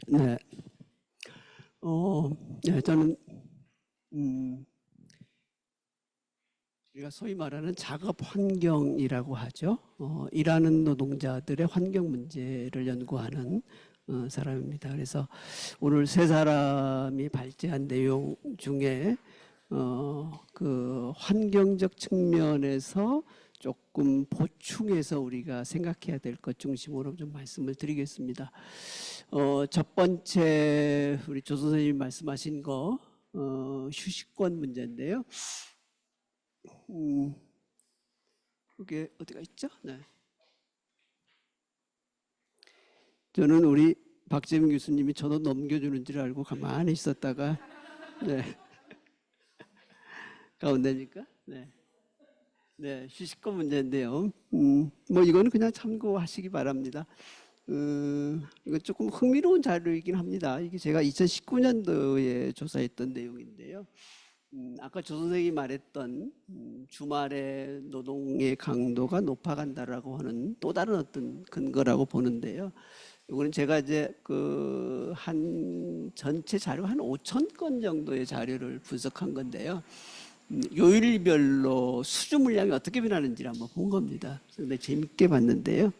네. 네, 저는 우리가 소위 말하는 작업 환경이라고 하죠. 일하는 노동자들의 환경 문제를 연구하는 사람입니다. 그래서 오늘 세 사람이 발제한 내용 중에 그 환경적 측면에서 조금 보충해서 우리가 생각해야 될 것 중심으로 좀 말씀을 드리겠습니다. 첫 번째 우리 조 선생님이 말씀하신 거 휴식권 문제인데요. 그게 어디가 있죠? 네. 저는 우리 박재민 교수님이 저도 넘겨주는 줄 알고 가만히 있었다가 네. 가운데니까 네. 네, 휴식권 문제인데요. 뭐 이거는 그냥 참고하시기 바랍니다. 이거 조금 흥미로운 자료이긴 합니다. 이게 제가 2019년도에 조사했던 내용인데요. 아까 조 선생님이 말했던 주말에 노동의 강도가 높아간다라고 하는 또 다른 어떤 근거라고 보는데요. 이거는 제가 이제 그 한 전체 자료 한 5,000건 정도의 자료를 분석한 건데요. 요일별로 수주 물량이 어떻게 변하는지를 한번 본 겁니다. 근데 재밌게 봤는데요.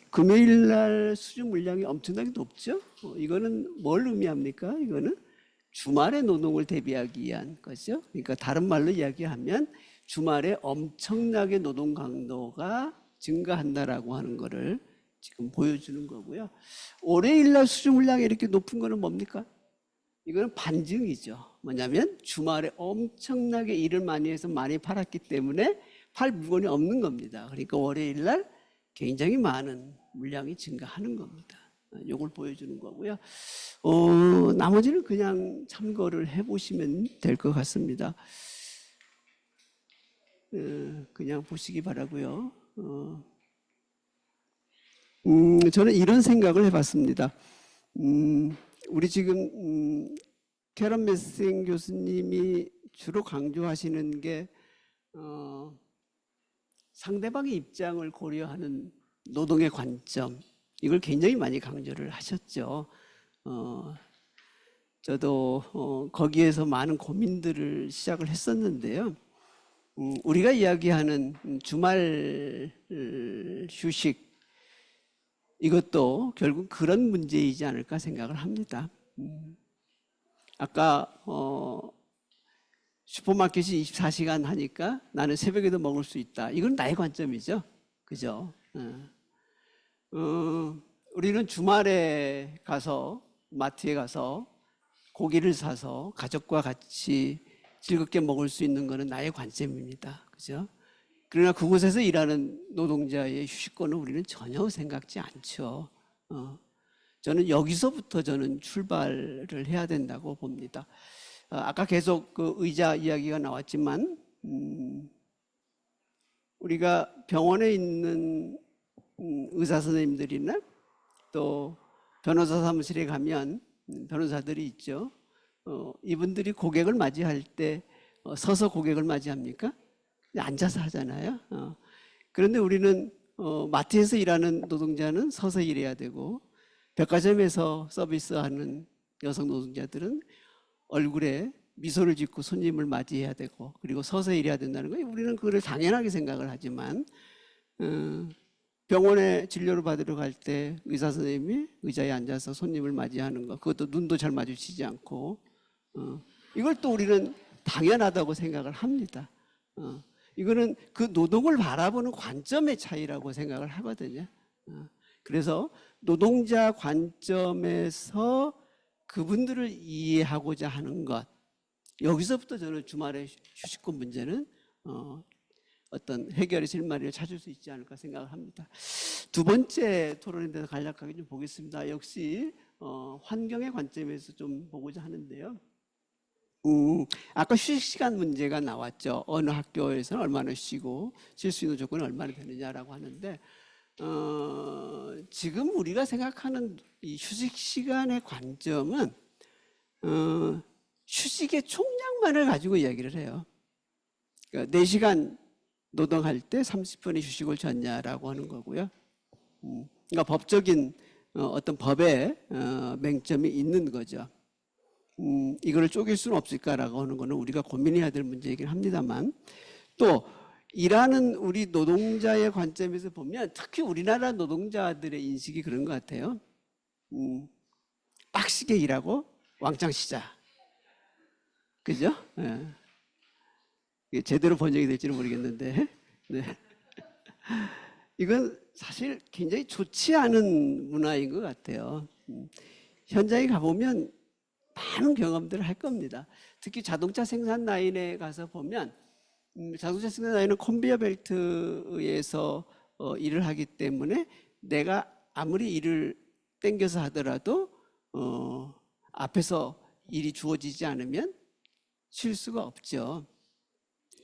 금요일 날 수주 물량이 엄청나게 높죠. 이거는 뭘 의미합니까? 이거는 주말의 노동을 대비하기 위한 거죠. 그러니까 다른 말로 이야기하면 주말에 엄청나게 노동 강도가 증가한다라고 하는 거를 지금 보여주는 거고요. 월요일 날 수주 물량이 이렇게 높은 거는 뭡니까? 이거는 반증이죠. 뭐냐면 주말에 엄청나게 일을 많이 해서 많이 팔았기 때문에 팔 물건이 없는 겁니다. 그러니까 월요일 날 굉장히 많은 물량이 증가하는 겁니다. 이걸 보여주는 거고요. 나머지는 그냥 참고를 해보시면 될 것 같습니다. 그냥 보시기 바라고요. 저는 이런 생각을 해봤습니다. 우리 지금 캐런 메싱 교수님이 주로 강조하시는 게 상대방의 입장을 고려하는 노동의 관점, 이걸 굉장히 많이 강조를 하셨죠. 저도 거기에서 많은 고민들을 시작을 했었는데요. 우리가 이야기하는 주말 휴식, 이것도 결국 그런 문제이지 않을까 생각을 합니다. 아까 슈퍼마켓이 24시간 하니까 나는 새벽에도 먹을 수 있다. 이건 나의 관점이죠. 그죠? 우리는 주말에 가서 마트에 가서 고기를 사서 가족과 같이 즐겁게 먹을 수 있는 것은 나의 관점입니다. 그죠? 그러나 그곳에서 일하는 노동자의 휴식권을 우리는 전혀 생각지 않죠. 저는 여기서부터 저는 출발을 해야 된다고 봅니다. 아까 계속 그 의자 이야기가 나왔지만 우리가 병원에 있는 의사 선생님들이나 또 변호사 사무실에 가면 변호사들이 있죠. 이분들이 고객을 맞이할 때 서서 고객을 맞이합니까? 앉아서 하잖아요. 그런데 우리는 마트에서 일하는 노동자는 서서 일해야 되고 백화점에서 서비스하는 여성 노동자들은 얼굴에 미소를 짓고 손님을 맞이해야 되고 그리고 서서 일해야 된다는 거예요. 우리는 그걸 당연하게 생각을 하지만 병원에 진료를 받으러 갈 때 의사 선생님이 의자에 앉아서 손님을 맞이하는 거, 그것도 눈도 잘 마주치지 않고 이걸 또 우리는 당연하다고 생각을 합니다. 이거는 그 노동을 바라보는 관점의 차이라고 생각을 하거든요. 그래서 노동자 관점에서 그분들을 이해하고자 하는 것, 여기서부터 저는 주말의 휴식권 문제는 어떤 해결의 실마리를 찾을 수 있지 않을까 생각을 합니다. 두 번째 토론에 대해서 간략하게 좀 보겠습니다. 역시 환경의 관점에서 좀 보고자 하는데요. 아까 휴식 시간 문제가 나왔죠. 어느 학교에서는 얼마나 쉬고 쉴 수 있는 조건이 얼마나 되느냐라고 하는데 지금 우리가 생각하는 이 휴식 시간의 관점은 휴식의 총량만을 가지고 이야기를 해요. 그러니까 4시간 노동할 때 30분의 휴식을 줬냐라고 하는 거고요. 그러니까 법적인 어떤 법에 맹점이 있는 거죠. 이거를 쪼갤 수는 없을까라고 하는 거는 우리가 고민해야 될 문제이긴 합니다만, 또 일하는 우리 노동자의 관점에서 보면 특히 우리나라 노동자들의 인식이 그런 것 같아요. 빡시게 일하고 왕창 쉬자. 그죠? 예. 이게 제대로 번역이 될지는 모르겠는데, 네. 이건 사실 굉장히 좋지 않은 문화인 것 같아요. 현장에 가보면 많은 경험들을 할 겁니다. 특히 자동차 생산 라인에 가서 보면 자동차 생산 라인은 컨베이어 벨트에서 일을 하기 때문에 내가 아무리 일을 땡겨서 하더라도 앞에서 일이 주어지지 않으면 쉴 수가 없죠.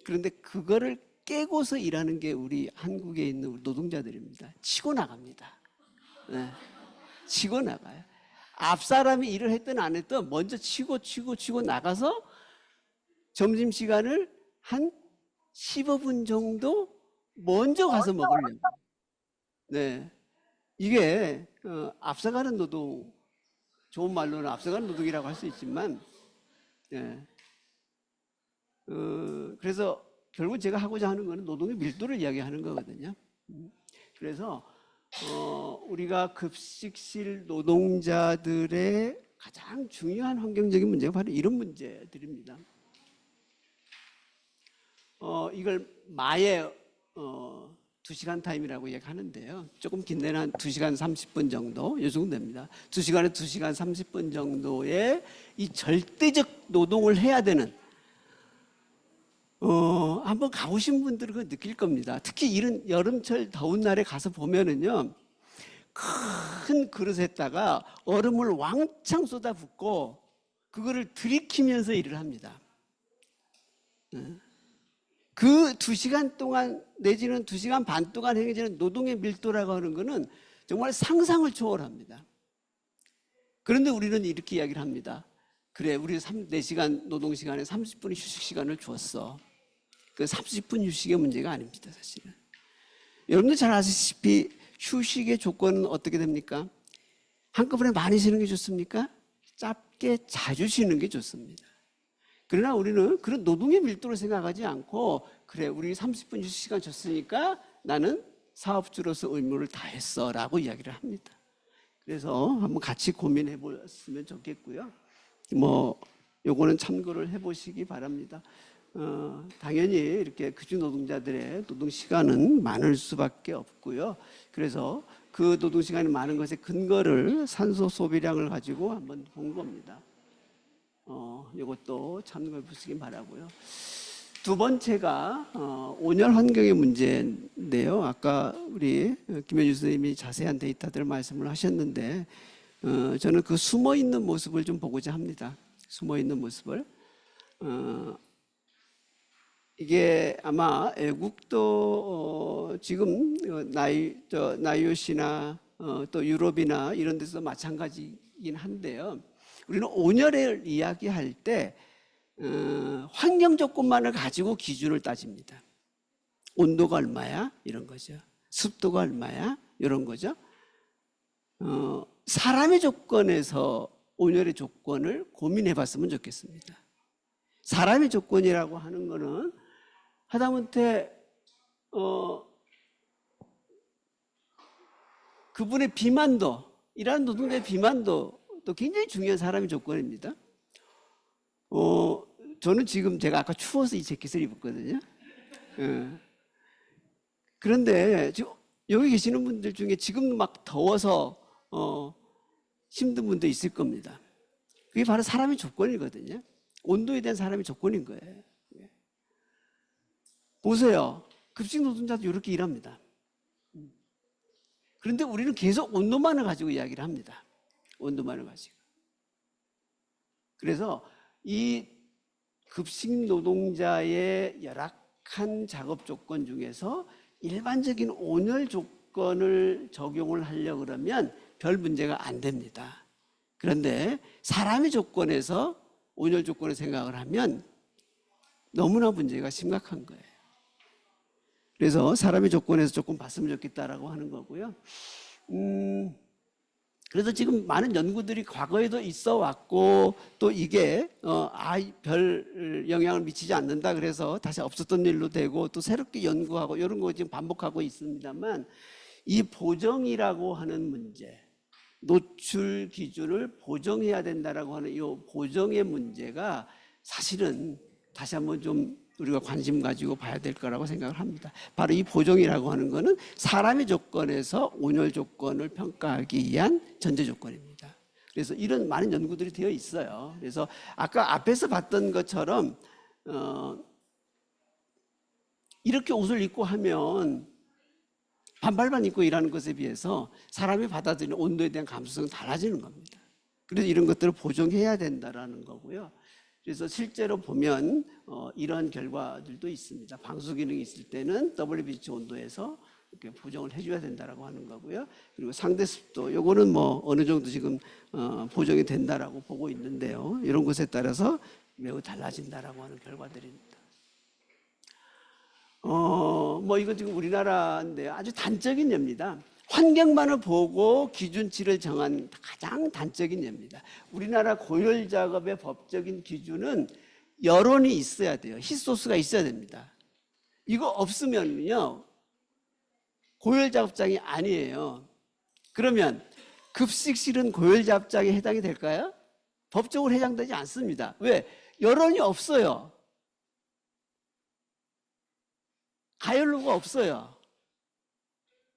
그런데 그거를 깨고서 일하는 게 우리 한국에 있는 우리 노동자들입니다. 치고 나갑니다. 네. 치고 나가요. 앞 사람이 일을 했든 안 했든 먼저 치고 나가서 점심시간을 한 15분 정도 먼저 가서 먹으려고. 네. 이게 앞서가는 노동, 좋은 말로는 앞서가는 노동이라고 할 수 있지만, 네. 그래서 결국 제가 하고자 하는 거는 노동의 밀도를 이야기하는 거거든요. 그래서 우리가 급식실 노동자들의 가장 중요한 환경적인 문제가 바로 이런 문제들입니다. 이걸 마의 2시간 타임이라고 얘기하는데요. 조금 긴 데는 한 2시간 30분 정도, 이 정도 됩니다. 2시간에 2시간 30분 정도의 이 절대적 노동을 해야 되는, 한번 가보신 분들은 그거 느낄 겁니다. 특히 이런 여름철 더운 날에 가서 보면은요, 큰 그릇에다가 얼음을 왕창 쏟아붓고 그거를 들이키면서 일을 합니다. 그 2시간 동안 내지는 2시간 반 동안 행해지는 노동의 밀도라고 하는 거는 정말 상상을 초월합니다. 그런데 우리는 이렇게 이야기를 합니다. 그래, 우리 4시간 노동시간에 30분의 휴식시간을 주었어. 그 30분 휴식의 문제가 아닙니다, 사실은. 여러분들 잘 아시다시피 휴식의 조건은 어떻게 됩니까? 한꺼번에 많이 쉬는 게 좋습니까? 짧게 자주 쉬는 게 좋습니다. 그러나 우리는 그런 노동의 밀도를 생각하지 않고, 그래, 우리 30분 휴식 시간 줬으니까 나는 사업주로서 의무를 다했어 라고 이야기를 합니다. 그래서 한번 같이 고민해 보셨으면 좋겠고요. 요거는 참고를 해 보시기 바랍니다. 당연히 이렇게 급식 노동자들의 노동 시간은 많을 수밖에 없고요. 그래서 그 노동 시간이 많은 것의 근거를 산소 소비량을 가지고 한번 본 겁니다. 이것도 참고해 보시기 바라고요. 두 번째가 온열 환경의 문제인데요. 아까 우리 김현주 선생님이 자세한 데이터들을 말씀을 하셨는데, 저는 그 숨어 있는 모습을 좀 보고자 합니다. 숨어 있는 모습을. 이게 아마 애국도 지금 나이오시나 또 유럽이나 이런 데서 마찬가지이긴 한데요. 우리는 온열을 이야기할 때 환경 조건만을 가지고 기준을 따집니다. 온도가 얼마야? 이런 거죠. 습도가 얼마야? 이런 거죠. 사람의 조건에서 온열의 조건을 고민해 봤으면 좋겠습니다. 사람의 조건이라고 하는 거는 하다못해 그분의 비만도, 일하는 노동자의 비만도 또 굉장히 중요한 사람의 조건입니다. 저는 지금 제가 아까 추워서 이 재킷을 입었거든요. 그런데 지금 여기 계시는 분들 중에 지금 막 더워서 힘든 분도 있을 겁니다. 그게 바로 사람의 조건이거든요. 온도에 대한 사람의 조건인 거예요. 보세요. 급식 노동자도 이렇게 일합니다. 그런데 우리는 계속 온도만을 가지고 이야기를 합니다. 온도만을 가지고. 그래서 이 급식 노동자의 열악한 작업 조건 중에서 일반적인 온열 조건을 적용을 하려고 그러면 별 문제가 안 됩니다. 그런데 사람의 조건에서 온열 조건을 생각을 하면 너무나 문제가 심각한 거예요. 그래서 사람의 조건에서 조금 봤으면 좋겠다라고 하는 거고요. 그래서 지금 많은 연구들이 과거에도 있어 왔고 또 이게 별 영향을 미치지 않는다 그래서 다시 없었던 일로 되고 또 새롭게 연구하고 이런 거 지금 반복하고 있습니다만, 이 보정이라고 하는 문제, 노출 기준을 보정해야 된다라고 하는 이 보정의 문제가 사실은 다시 한번 좀 우리가 관심 가지고 봐야 될 거라고 생각을 합니다. 바로 이 보정이라고 하는 거는 사람의 조건에서 온열 조건을 평가하기 위한 전제 조건입니다. 그래서 이런 많은 연구들이 되어 있어요. 그래서 아까 앞에서 봤던 것처럼 이렇게 옷을 입고 하면 반팔만 입고 일하는 것에 비해서 사람이 받아들이는 온도에 대한 감수성은 달라지는 겁니다. 그래서 이런 것들을 보정해야 된다라는 거고요. 그래서 실제로 보면 이런 결과들도 있습니다. 방수 기능이 있을 때는 WBH 온도에서 이렇게 보정을 해줘야 된다라고 하는 거고요. 그리고 상대 습도, 요거는 뭐 어느 정도 지금 보정이 된다라고 보고 있는데요. 이런 것에 따라서 매우 달라진다라고 하는 결과들입니다. 뭐 이건 지금 우리나라인데 아주 단적인 예입니다. 환경만을 보고 기준치를 정한 가장 단적인 예입니다. 우리나라 고열 작업의 법적인 기준은 여론이 있어야 돼요. 힛소스가 있어야 됩니다. 이거 없으면요 고열 작업장이 아니에요. 그러면 급식실은 고열 작업장에 해당이 될까요? 법적으로 해당되지 않습니다. 왜? 여론이 없어요. 가열로가 없어요.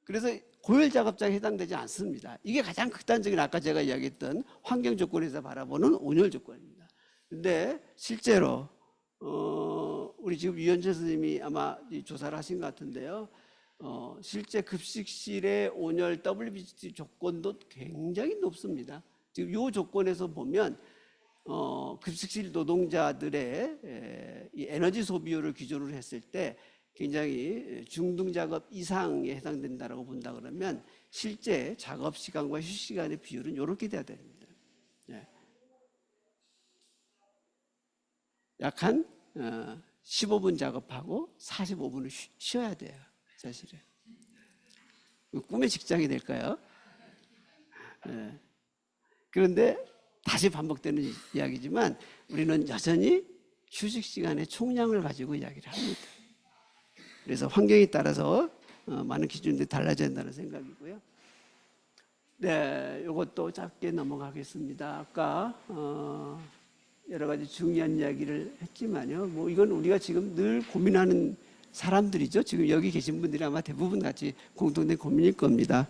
그래서 고열 작업장에 해당되지 않습니다. 이게 가장 극단적인 아까 제가 이야기했던 환경 조건에서 바라보는 온열 조건입니다. 근데 실제로 우리 지금 유현철 선생님이 아마 조사를 하신 것 같은데요. 실제 급식실의 온열 WBCT 조건도 굉장히 높습니다. 지금 이 조건에서 보면 급식실 노동자들의 이 에너지 소비율을 기준으로 했을 때 굉장히 중등 작업 이상에 해당된다고 본다 그러면 실제 작업 시간과 휴식 시간의 비율은 이렇게 돼야 됩니다. 약 한 15분 작업하고 45분을 쉬어야 돼요. 사실은 꿈의 직장이 될까요? 그런데 다시 반복되는 이야기지만 우리는 여전히 휴식 시간의 총량을 가지고 이야기를 합니다. 그래서 환경에 따라서 많은 기준들이 달라져야 한다는 생각이고요. 네, 이것도 짧게 넘어가겠습니다. 아까 여러 가지 중요한 이야기를 했지만요. 뭐 이건 우리가 지금 늘 고민하는 사람들이죠. 지금 여기 계신 분들이 아마 대부분 같이 공통된 고민일 겁니다.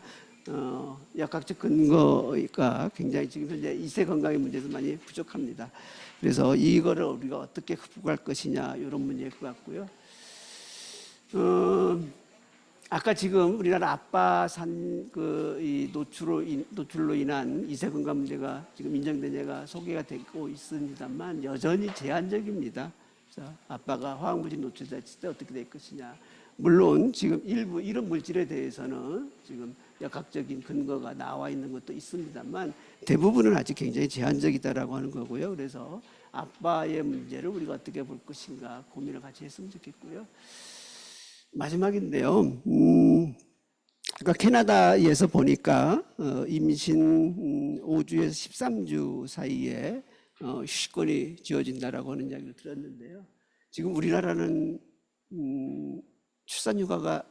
역학적 근거가 굉장히 지금 현재 이세 건강의 문제도 많이 부족합니다. 그래서 이거를 우리가 어떻게 극복할 것이냐 이런 문제일 것 같고요. 아까 지금 우리나라 아빠산 이 노출로 인한 이세 건강 문제가 지금 인정된 예가 소개가 되고 있습니다만 여전히 제한적입니다. 그래서 아빠가 화학물질 노출됐을 때 어떻게 될 것이냐. 물론 지금 일부 이런 물질에 대해서는 지금 역학적인 근거가 나와 있는 것도 있습니다만 대부분은 아직 굉장히 제한적이다라고 하는 거고요. 그래서 아빠의 문제를 우리가 어떻게 볼 것인가 고민을 같이 했으면 좋겠고요. 마지막인데요. 그러니까 캐나다에서 보니까 임신 5주에서 13주 사이에 휴식권이 지어진다라고 하는 이야기를 들었는데요. 지금 우리나라는 출산휴가가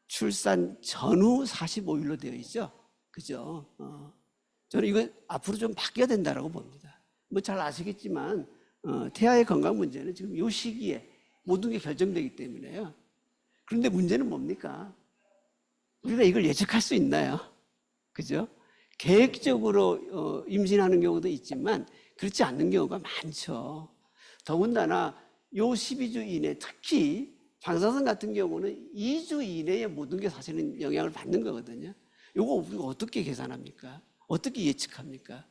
출산 전후 45일로 되어 있죠. 그죠? 저는 이거 앞으로 좀 바뀌어야 된다라고 봅니다. 뭐 잘 아시겠지만 태아의 건강 문제는 지금 이 시기에 모든 게 결정되기 때문에요. 그런데 문제는 뭡니까? 우리가 이걸 예측할 수 있나요? 그죠? 계획적으로 임신하는 경우도 있지만 그렇지 않는 경우가 많죠. 더군다나 요 12주 이내, 특히 방사선 같은 경우는 2주 이내에 모든 게 사실은 영향을 받는 거거든요. 요거 우리가 어떻게 계산합니까? 어떻게 예측합니까?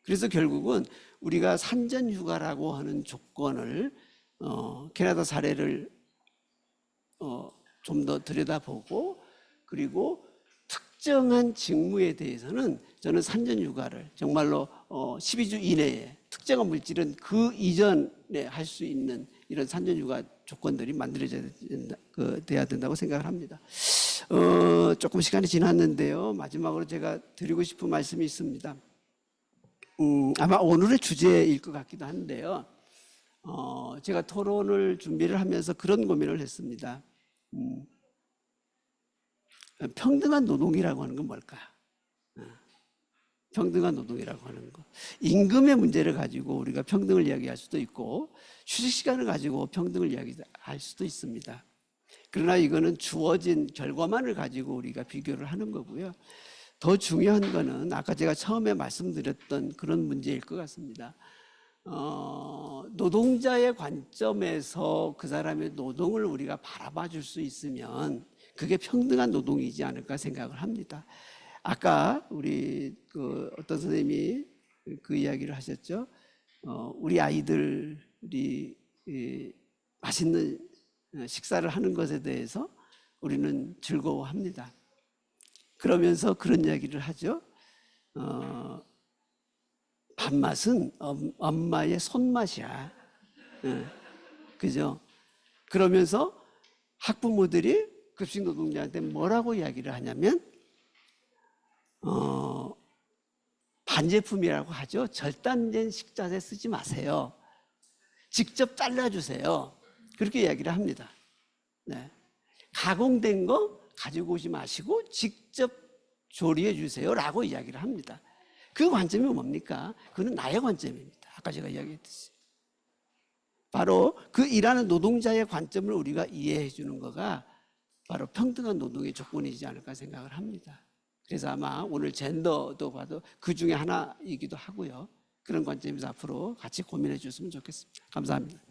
그래서 결국은 우리가 산전휴가라고 하는 조건을 캐나다 사례를 좀 더 들여다보고 그리고 특정한 직무에 대해서는 저는 산전휴가를 정말로 12주 이내에 특정한 물질은 그 이전에 할 수 있는 이런 산전휴가 조건들이 만들어져야 돼야 된다고 생각을 합니다. 조금 시간이 지났는데요. 마지막으로 제가 드리고 싶은 말씀이 있습니다. 아마 오늘의 주제일 것 같기도 한데요. 제가 토론을 준비를 하면서 그런 고민을 했습니다. 평등한 노동이라고 하는 건 뭘까? 평등한 노동이라고 하는 거. 임금의 문제를 가지고 우리가 평등을 이야기할 수도 있고 휴식 시간을 가지고 평등을 이야기할 수도 있습니다. 그러나 이거는 주어진 결과만을 가지고 우리가 비교를 하는 거고요. 더 중요한 거는 아까 제가 처음에 말씀드렸던 그런 문제일 것 같습니다. 노동자의 관점에서 그 사람의 노동을 우리가 바라봐 줄 수 있으면 그게 평등한 노동이지 않을까 생각을 합니다. 아까 우리 그 어떤 선생님이 그 이야기를 하셨죠. 우리 아이들이 맛있는 식사를 하는 것에 대해서 우리는 즐거워합니다. 그러면서 그런 이야기를 하죠. 밥맛은 엄마의 손맛이야. 그죠? 그러면서 학부모들이 급식 노동자한테 뭐라고 이야기를 하냐면 반제품이라고 하죠. 절단된 식자재 쓰지 마세요. 직접 잘라주세요. 그렇게 이야기를 합니다. 네. 가공된 거 가지고 오지 마시고 직접 조리해 주세요 라고 이야기를 합니다. 그 관점이 뭡니까? 그건 나의 관점입니다. 아까 제가 이야기했듯이 바로 그 일하는 노동자의 관점을 우리가 이해해 주는 거가 바로 평등한 노동의 조건이지 않을까 생각을 합니다. 그래서 아마 오늘 젠더도 봐도 그 중에 하나이기도 하고요. 그런 관점에서 앞으로 같이 고민해 주셨으면 좋겠습니다. 감사합니다.